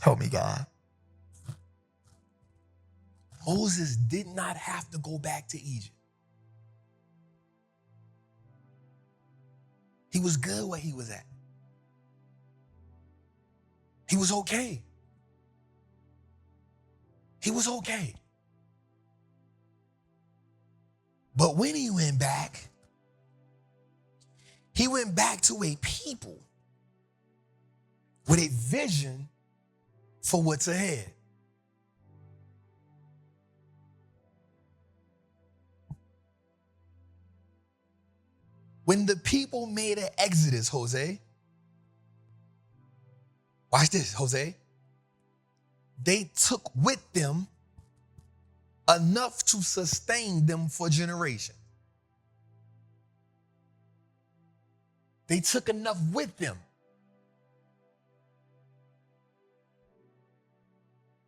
Help me, God. Moses did not have to go back to Egypt. He was good where he was at. He was okay. He was okay. But when he went back to a people with a vision for what's ahead. When the people made an exodus, Jose, watch this, Jose, they took with them enough to sustain them for generations. They took enough with them.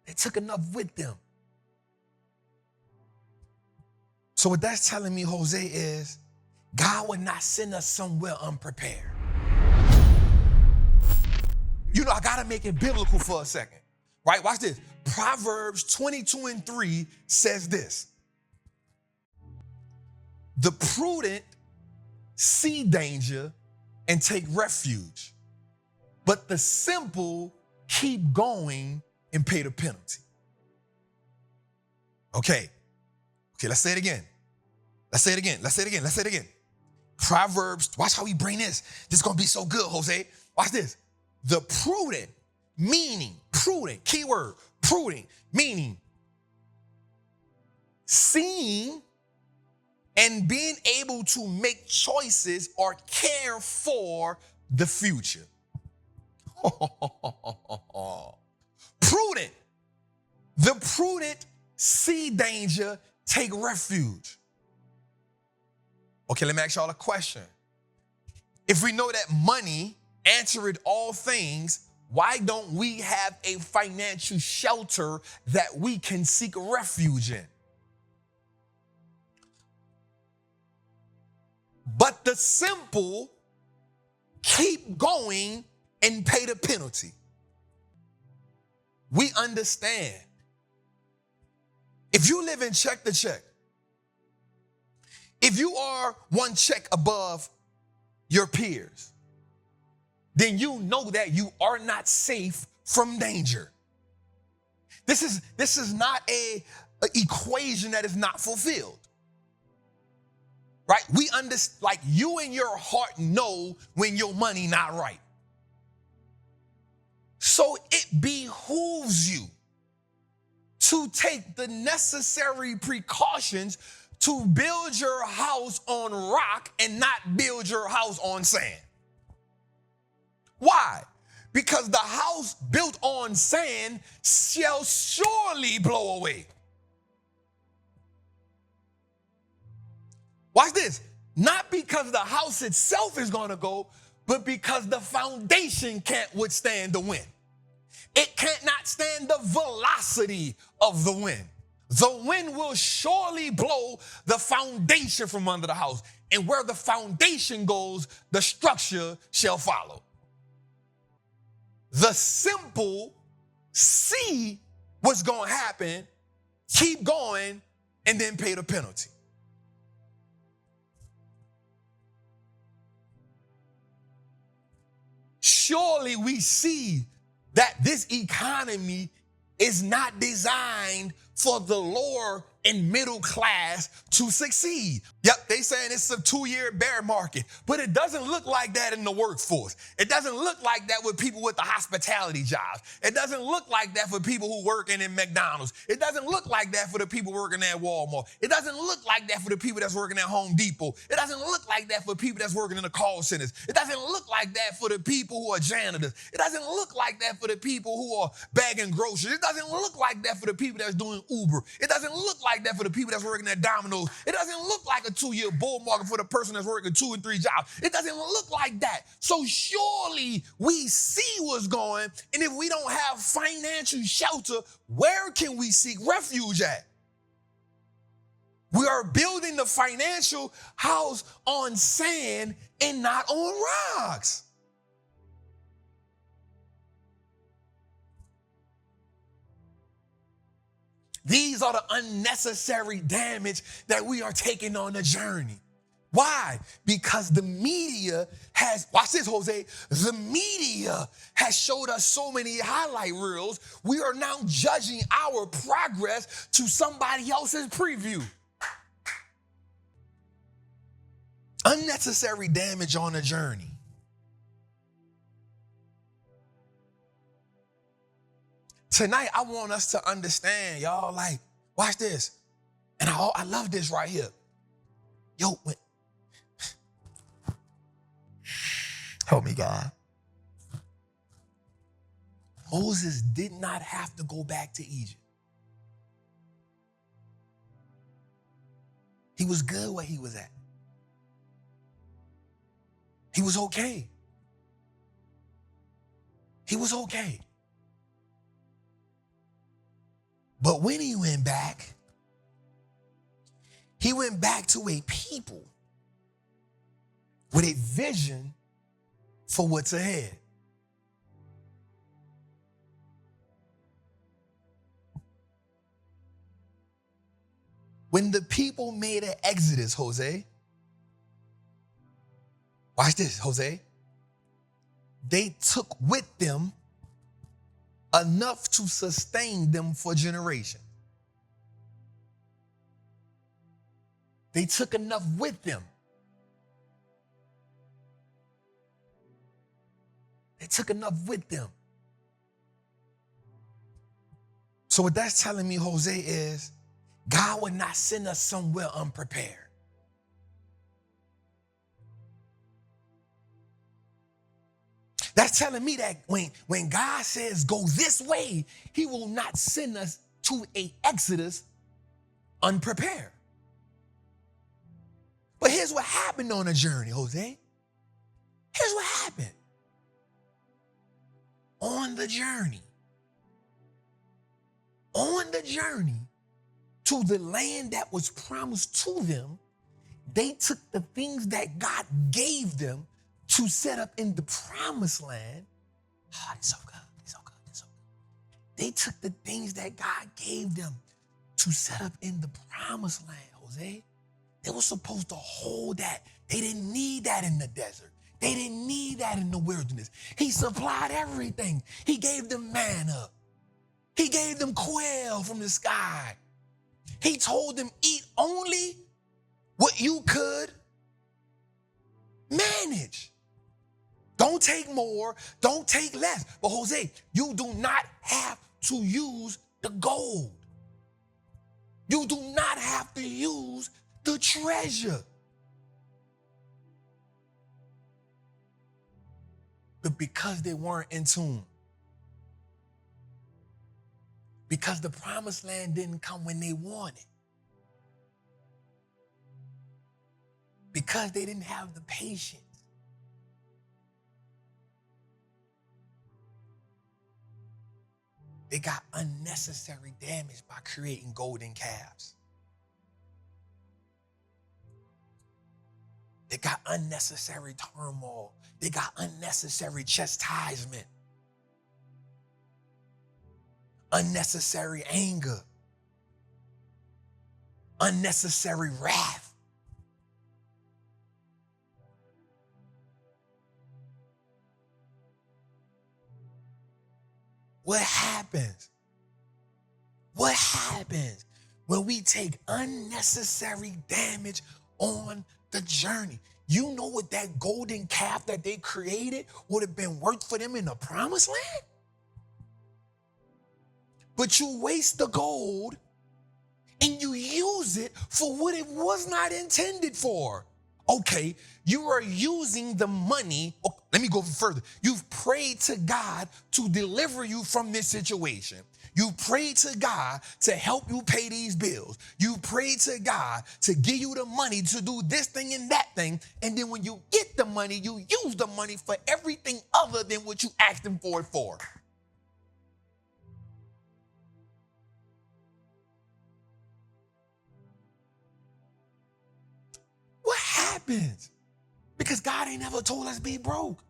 They took enough with them. So what that's telling me, Jose, is God would not send us somewhere unprepared. You know, I gotta make it biblical for a second, right? Watch this. Proverbs 22:3 says this: the prudent see danger and take refuge, but the simple keep going and pay the penalty. Okay, let's say it again. Let's say it again. Proverbs, watch how we bring this. This is gonna be so good, Jose. Watch this. The prudent, keyword, prudent, meaning seeing and being able to make choices or care for the future. Prudent. The prudent see danger, take refuge. Okay, let me ask y'all a question. If we know that money answered all things, why don't we have a financial shelter that we can seek refuge in? But the simple keep going and pay the penalty. We understand. If you live in check to check, if you are one check above your peers, then you know that you are not safe from danger. This is not a equation that is not fulfilled. Right? We understand, like you in your heart know when your money not right. So it behooves you to take the necessary precautions to build your house on rock and not build your house on sand. Why? Because the house built on sand shall surely blow away. Watch this. Not because the house itself is going to go, but because the foundation can't withstand the wind. It cannot stand the velocity of the wind. The wind will surely blow the foundation from under the house. And where the foundation goes, the structure shall follow. The simple see what's going to happen, keep going, and then pay the penalty. Surely we see that this economy is not designed for the lower and middle class to succeed. Yep, they saying it's a 2-year bear market, but it doesn't look like that in the workforce. It doesn't look like that with people with the hospitality jobs. It doesn't look like that for people who working in McDonald's. It doesn't look like that for the people working at Walmart. It doesn't look like that for the people that's working at Home Depot. It doesn't look like that for people that's working in the call centers. It doesn't look like that for the people who are janitors. It doesn't look like that for the people who are bagging groceries. It doesn't look like that for the people that's doing Uber. It doesn't look like that for the people that's working at Domino's. It doesn't look like a 2-year bull market for the person that's working 2 and 3 jobs. It doesn't look like that. So surely we see what's going, and if we don't have financial shelter, where can we seek refuge at? We are building the financial house on sand and not on rocks. These are the unnecessary damage that we are taking on the journey. Why? Because the media has, watch this, Jose, the media has showed us so many highlight reels, we are now judging our progress to somebody else's preview. Unnecessary damage on the journey. Tonight, I want us to understand, y'all, like, watch this. And I love this right here. Yo, help me, God. Moses did not have to go back to Egypt. He was good where he was at. He was okay. He was okay. But when he went back to a people with a vision for what's ahead. When the people made an exodus, Jose, watch this, Jose, they took with them enough to sustain them for generations. They took enough with them. They took enough with them. So what that's telling me, Jose, is God would not send us somewhere unprepared. That's telling me that when God says go this way, he will not send us to an exodus unprepared. But here's what happened on the journey, Jose. Here's what happened. On the journey to the land that was promised to them, they took the things that God gave them to set up in the promised land. Oh, it's so good. It's so good. It's so good. They took the things that God gave them to set up in the promised land, Jose. They were supposed to hold that. They didn't need that in the desert. They didn't need that in the wilderness. He supplied everything. He gave them manna. He gave them quail from the sky. He told them, eat only what you could manage. Don't take more, don't take less. But Jose, you do not have to use the gold. You do not have to use the treasure. But because they weren't in tune, because the promised land didn't come when they wanted, because they didn't have the patience, they got unnecessary damage by creating golden calves. They got unnecessary turmoil. They got unnecessary chastisement, unnecessary anger, unnecessary wrath. What happens? What happens when we take unnecessary damage on the journey? You know what that golden calf that they created would have been worth for them in the promised land? But you waste the gold and you use it for what it was not intended for. Okay, you are using the money. Oh, let me go further. You've prayed to God to deliver you from this situation. You prayed to God to help you pay these bills. You prayed to God to give you the money to do this thing and that thing. And then when you get the money, you use the money for everything other than what you asked him for it for. What happens? Because God ain't never told us be broke.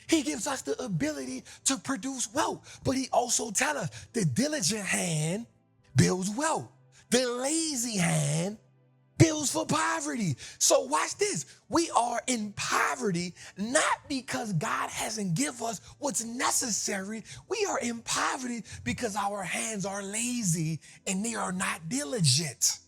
He gives us the ability to produce wealth, but he also tells us the diligent hand builds wealth. The lazy hand builds for poverty. So watch this. We are in poverty not because God hasn't given us what's necessary. We are in poverty because our hands are lazy and they are not diligent.